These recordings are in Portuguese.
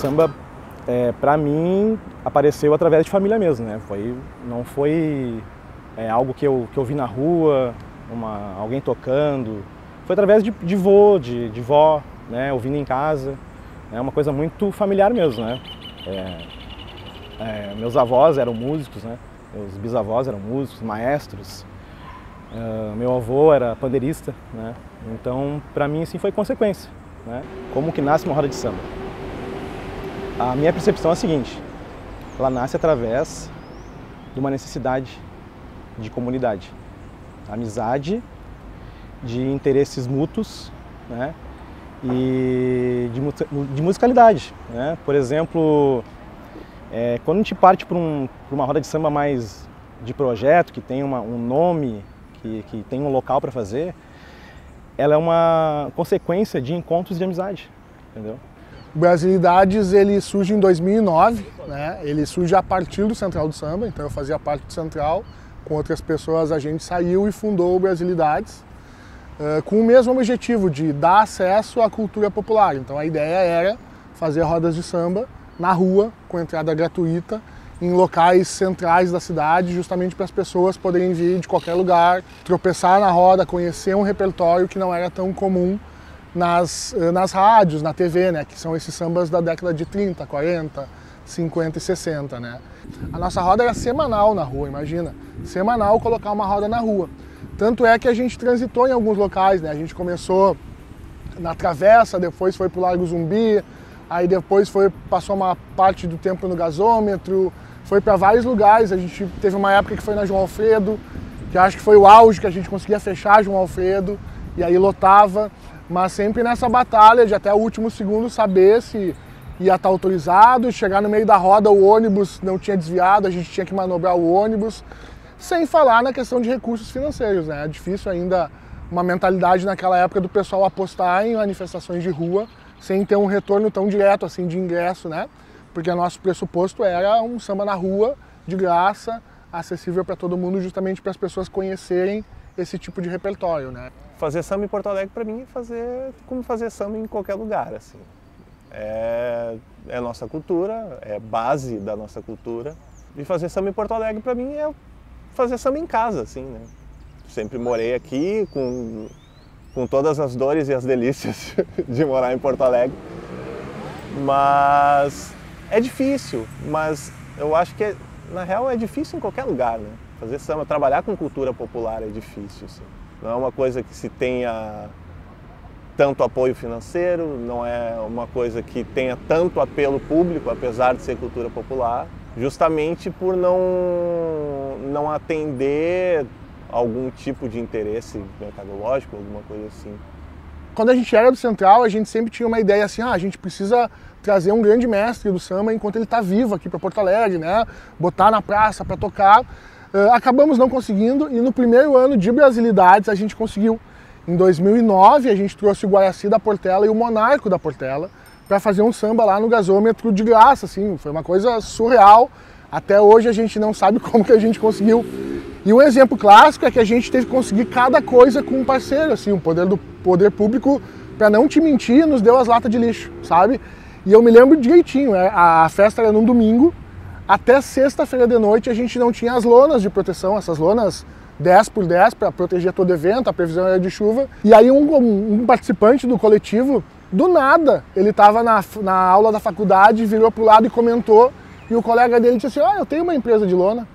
samba, para mim, apareceu através de família mesmo, né? Não foi algo que eu vi na rua, alguém tocando. Foi através de vô, de vó, né? Ouvindo em casa. É uma coisa muito familiar mesmo, né? Meus avós eram músicos, né? Meus bisavós eram músicos, maestros. Meu avô era pandeirista, né? Então, para mim, assim, foi consequência, né? Como que nasce uma roda de samba? A minha percepção é a seguinte: ela nasce através de uma necessidade de comunidade, amizade, de interesses mútuos, né? E de musicalidade, né? Por exemplo, quando a gente parte para uma roda de samba mais de projeto, que tem um nome, que tem um local para fazer, ela é uma consequência de encontros de amizade, entendeu? O Brasilidades, ele surge em 2009, né? Ele surge a partir do Central do Samba, então eu fazia parte do Central, com outras pessoas a gente saiu e fundou o Brasilidades, com o mesmo objetivo de dar acesso à cultura popular. Então a ideia era fazer rodas de samba na rua, com entrada gratuita, em locais centrais da cidade, justamente para as pessoas poderem vir de qualquer lugar, tropeçar na roda, conhecer um repertório que não era tão comum nas rádios, na TV, né, que são esses sambas da década de 30, 40, 50 e 60, né. A nossa roda era semanal na rua, imagina, semanal colocar uma roda na rua. Tanto é que a gente transitou em alguns locais, né, a gente começou na Travessa, depois foi para o Largo Zumbi, aí depois passou uma parte do tempo no Gasômetro, foi para vários lugares. A gente teve uma época que foi na João Alfredo, que acho que foi o auge que a gente conseguia fechar João Alfredo, e aí lotava, mas sempre nessa batalha de até o último segundo saber se ia estar autorizado, chegar no meio da roda o ônibus não tinha desviado, a gente tinha que manobrar o ônibus, sem falar na questão de recursos financeiros, né? É difícil ainda uma mentalidade naquela época do pessoal apostar em manifestações de rua sem ter um retorno tão direto assim de ingresso, né? Porque o nosso pressuposto era um samba na rua, de graça, acessível para todo mundo, justamente para as pessoas conhecerem esse tipo de repertório, né? Fazer samba em Porto Alegre para mim é como fazer samba em qualquer lugar, assim. É nossa cultura, é base da nossa cultura. E fazer samba em Porto Alegre para mim é fazer samba em casa, assim, né? Sempre morei aqui com todas as dores e as delícias de morar em Porto Alegre. Mas é difícil, mas eu acho que na real é difícil em qualquer lugar, né? Fazer samba, trabalhar com cultura popular é difícil, assim. Não é uma coisa que se tenha tanto apoio financeiro, não é uma coisa que tenha tanto apelo público, apesar de ser cultura popular, justamente por não atender algum tipo de interesse mercadológico, alguma coisa assim. Quando a gente era do Central, a gente sempre tinha uma ideia assim, a gente precisa trazer um grande mestre do samba enquanto ele está vivo aqui para Porto Alegre, né? Botar na praça para tocar. Acabamos não conseguindo, e no primeiro ano de Brasilidades a gente conseguiu. Em 2009 a gente trouxe o Guaraci da Portela e o Monarco da Portela para fazer um samba lá no Gasômetro de graça, assim, foi uma coisa surreal. Até hoje a gente não sabe como que a gente conseguiu. E um exemplo clássico é que a gente teve que conseguir cada coisa com um parceiro, assim, o poder público, para não te mentir, nos deu as latas de lixo, sabe? E eu me lembro direitinho, a festa era num domingo, até sexta-feira de noite a gente não tinha as lonas de proteção, essas lonas 10 por 10 para proteger todo evento, a previsão era de chuva. E aí um participante do coletivo, do nada, ele estava na aula da faculdade, virou pro lado e comentou, e o colega dele disse assim, eu tenho uma empresa de lona,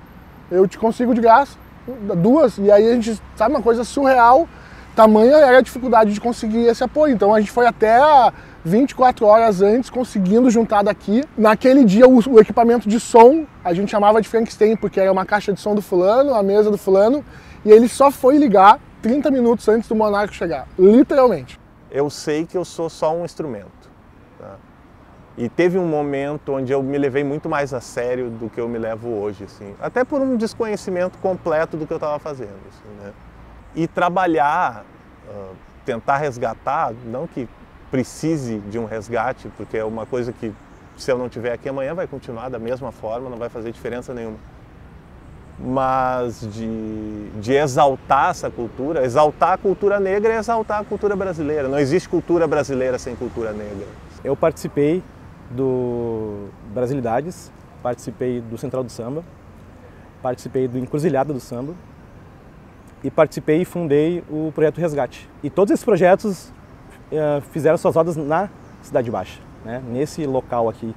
eu te consigo de graça, 2, e aí a gente, sabe, uma coisa surreal, tamanha era a dificuldade de conseguir esse apoio. Então a gente foi até 24 horas antes conseguindo juntar daqui. Naquele dia o equipamento de som a gente chamava de Frankenstein, porque era uma caixa de som do fulano, a mesa do fulano, e ele só foi ligar 30 minutos antes do Monarco chegar, literalmente. Eu sei que eu sou só um instrumento, tá? E teve um momento onde eu me levei muito mais a sério do que eu me levo hoje, assim. Até por um desconhecimento completo do que eu estava fazendo, assim, né? E trabalhar, tentar resgatar, não que precise de um resgate, porque é uma coisa que, se eu não estiver aqui amanhã, vai continuar da mesma forma, não vai fazer diferença nenhuma. Mas de exaltar essa cultura, exaltar a cultura negra é exaltar a cultura brasileira. Não existe cultura brasileira sem cultura negra. Eu participei do Brasilidades, participei do Central do Samba, participei do Encruzilhada do Samba e participei e fundei o Projeto Resgate. E todos esses projetos fizeram suas rodas na Cidade Baixa, né? Nesse local aqui,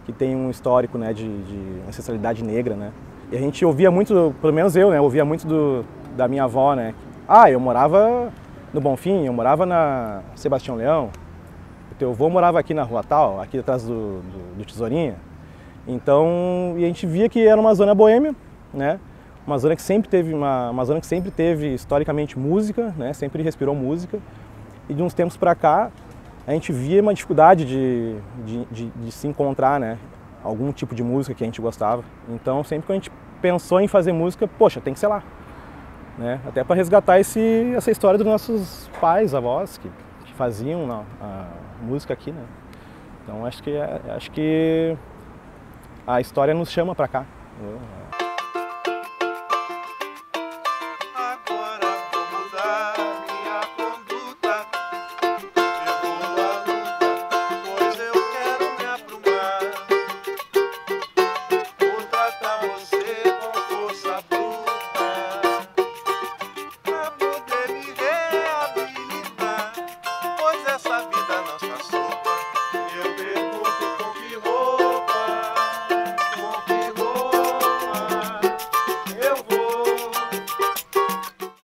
que tem um histórico, né, de ancestralidade negra, né? E a gente ouvia muito, pelo menos eu, né, ouvia muito da minha avó, né? Eu morava no Bonfim, eu morava na Sebastião Leão, o teu avô morava aqui na rua tal, aqui atrás do Tesourinha. Então, e a gente via que era uma zona boêmia, né? Uma zona que sempre teve uma zona que sempre teve historicamente música, né? Sempre respirou música. E de uns tempos para cá, a gente via uma dificuldade de se encontrar, né? Algum tipo de música que a gente gostava. Então, sempre que a gente pensou em fazer música, poxa, tem que ser lá, né? Até para resgatar essa história dos nossos pais, avós, que faziam a música aqui, né? Então, acho que a história nos chama para cá, né?